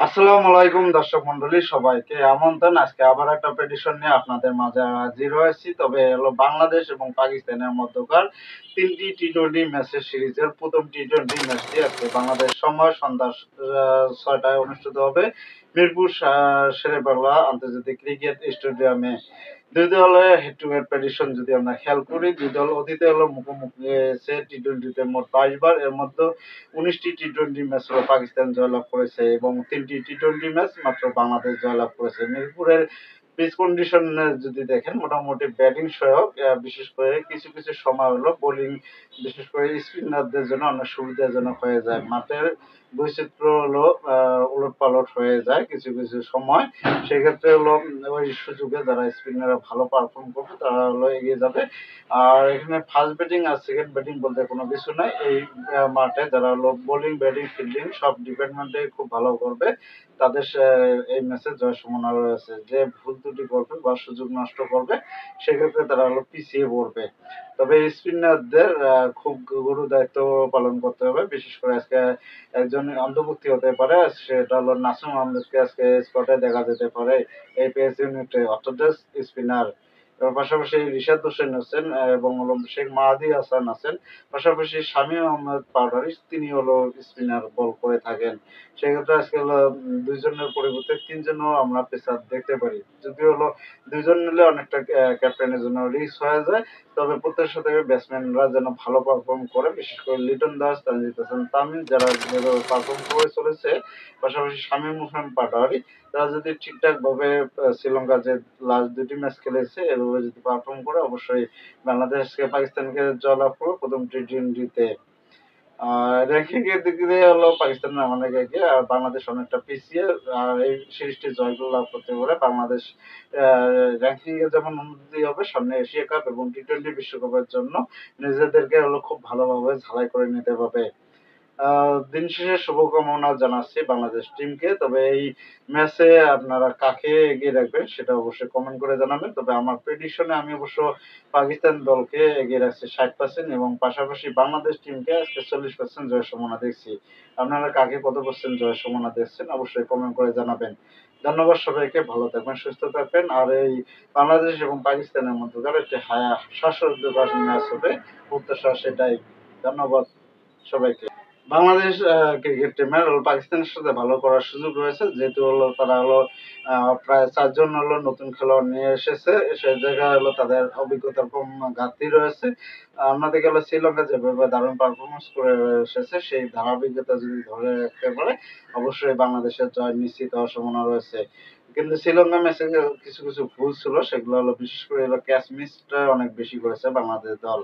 আসসালামু আলাইকুম দর্শক মন্ডলী, সবাইকে আমন্ত্রণ। আজকে আবার একটা প্রেডিকশন নিয়ে আপনাদের মাঝে হাজির হয়েছি। তবে হলো বাংলাদেশ এবং পাকিস্তানের মধ্যকার 3টি টি-টোয়েন্টি ম্যাচের সিরিজের প্রথম টি-টোয়েন্টি ম্যাচটি আজকে বাংলাদেশ সময় সন্ধ্যা 6টায় অনুষ্ঠিত হবে মিরপুর শেরেবাংলা আন্তর্জাতিক ক্রিকেট স্টেডিয়ামে। দুই দলের হেড টু হেড প্রেডিকশন যদি আমরা খেয়াল করি, দুই দল অতীতে হলো মুখোমুখি হয়েছে টি-টোয়েন্টিতে মোট 22 বার। এর মধ্যে 19টি টি-টোয়েন্টি ম্যাচ হলো পাকিস্তান জয়লাভ করেছে এবং 3টি টি-টোয়েন্টি ম্যাচ মাত্র বাংলাদেশ জয়লাভ করেছে। মিরপুরের পিচ কন্ডিশন যদি দেখেন, মোটামুটি ব্যাটিং সহায়ক, বিশেষ করে কিছু কিছু সময় হলো বোলিং, বিশেষ করে স্পিনারদের জন্য অনেক সুবিধাজনক হয়ে যায়। মাঠের বৈচিত্র্য হলো উলটপালট হয়ে যায় কিছু কিছু সময়। সেক্ষেত্রে হলো ওই সুযোগে যারা স্পিনাররা ভালো পারফর্ম করবে তারা হলো এগিয়ে যাবে। আর এখানে ফার্স্ট ব্যাটিং আর সেকেন্ড ব্যাটিং বলতে কোনো কিছু নাই। এই মাঠে যারা হলো বোলিং, ব্যাটিং, ফিল্ডিং সব ডিপার্টমেন্টে খুব ভালো করবে, তাদের এই ম্যাচে জয় সম্ভাবনা রয়েছে। যে ভুল ত্রুটি করবে বা সুযোগ নষ্ট করবে, সেক্ষেত্রে তারা হলো পিছিয়ে পড়বে। তবে স্পিনারদের খুব গুরু দায়িত্ব পালন করতে হবে। বিশেষ করে আজকে একজন অন্তর্ভুক্তি হতে পারে, সেটা হলো নাসিম আহমেদকে আজকে স্পটে দেখা যেতে পারে এই পেস ইউনিটে, অর্থোডক্স স্পিনার। এর পাশাপাশি রিশাদ হোসেন আছেন এবং হলো শেখ মাহাদি হাসান আছেন। পাশাপাশি শামীম আহমেদ পাটোয়ারি, তিনি হলো স্পিনার বল করে থাকেন। সেক্ষেত্রে আজকে হলো দুইজনের পরিবর্তে তিনজনও আমরা পেসার দেখতে পারি। যদিও হলো দুইজন নিলে অনেকটা ক্যাপ্টেনের জন্য রিস্ক হয়ে যায়। তবে প্রত্যাশা থেকে ব্যাটসম্যানরা যেন ভালো পারফর্ম করে, বিশেষ করে লিটন দাস, তানজিদ হাসান তামিম যারা যেভাবে পারফর্ম করে চলেছে, পাশাপাশি শামীম হোসেন পাটোয়ারি, তারা যদি ঠিকঠাক ভাবে শ্রীলঙ্কা যে লাস্ট দুটি ম্যাচ খেলেছে এভাবে যদি পারফর্ম করে, অবশ্যই বাংলাদেশকে পাকিস্তানকে জয়লাভ করবে প্রথম টি-টোয়েন্টিতে। র্যাঙ্কিং এর দিক দিয়ে হলো পাকিস্তান অনেক এগিয়ে আর বাংলাদেশ অনেকটা পিছিয়ে। আর এই সিরিজটি জয় লাভ করতে পারে বাংলাদেশ, র্যাঙ্কিং এ যেমন উন্নতি হবে, সামনে এশিয়া কাপ এবং টি-টোয়েন্টি বিশ্বকাপের জন্য নিজেদেরকে হলো খুব ভালোভাবে ঝালাই করে নিতে হবে। দিন শেষে শুভকামনা জানাচ্ছি বাংলাদেশ টিমকে। তবে এই ম্যাচে আপনারা কাকে এগিয়ে রাখবেন সেটা অবশ্যই কমেন্ট করে জানাবেন। তবে আমার প্রেডিকশনে আমি অবশ্য পাকিস্তান দলকে এগিয়ে রাখছি 60% এবং পাশাপাশি বাংলাদেশ টিমকে আজকে 40% জয়ের সম্ভাবনা দেখছি। আপনারা কাকে কত পার্সেন্ট জয়ের সম্ভাবনা দেখছেন অবশ্যই কমেন্ট করে জানাবেন। ধন্যবাদ সবাইকে, ভালো থাকবেন, সুস্থ থাকবেন। আর এই বাংলাদেশ এবং পাকিস্তানের মধ্যকার একটি শ্বাসরুদ্ধকর ম্যাচ হবে, প্রত্যাশা সেটাই। ধন্যবাদ সবাইকে। বাংলাদেশ ক্রিকেট টিমের হলো পাকিস্তানের সাথে ভালো করার সুযোগ রয়েছে, যেহেতু হলো তারা হলো প্রায় 4 জন হলো নতুন খেলোয়াড় নিয়ে এসেছে। সে জায়গায় হলো তাদের অভিজ্ঞতার কম ঘাটতি রয়েছে। অন্যদিকে হলো শ্রীলঙ্কা যেভাবে দারুণ পারফরমেন্স করে এসেছে, সেই ধারাবাহিকতা যদি ধরে রাখতে পারে, অবশ্যই বাংলাদেশের জয় নিশ্চিত হওয়ার সম্ভাবনা রয়েছে। কিন্তু শ্রীলঙ্কা ম্যাচে কিছু কিছু ভুল ছিল, সেগুলো হলো বিশেষ করে হলো ক্যাচ মিসটা অনেক বেশি করেছে বাংলাদেশ দল।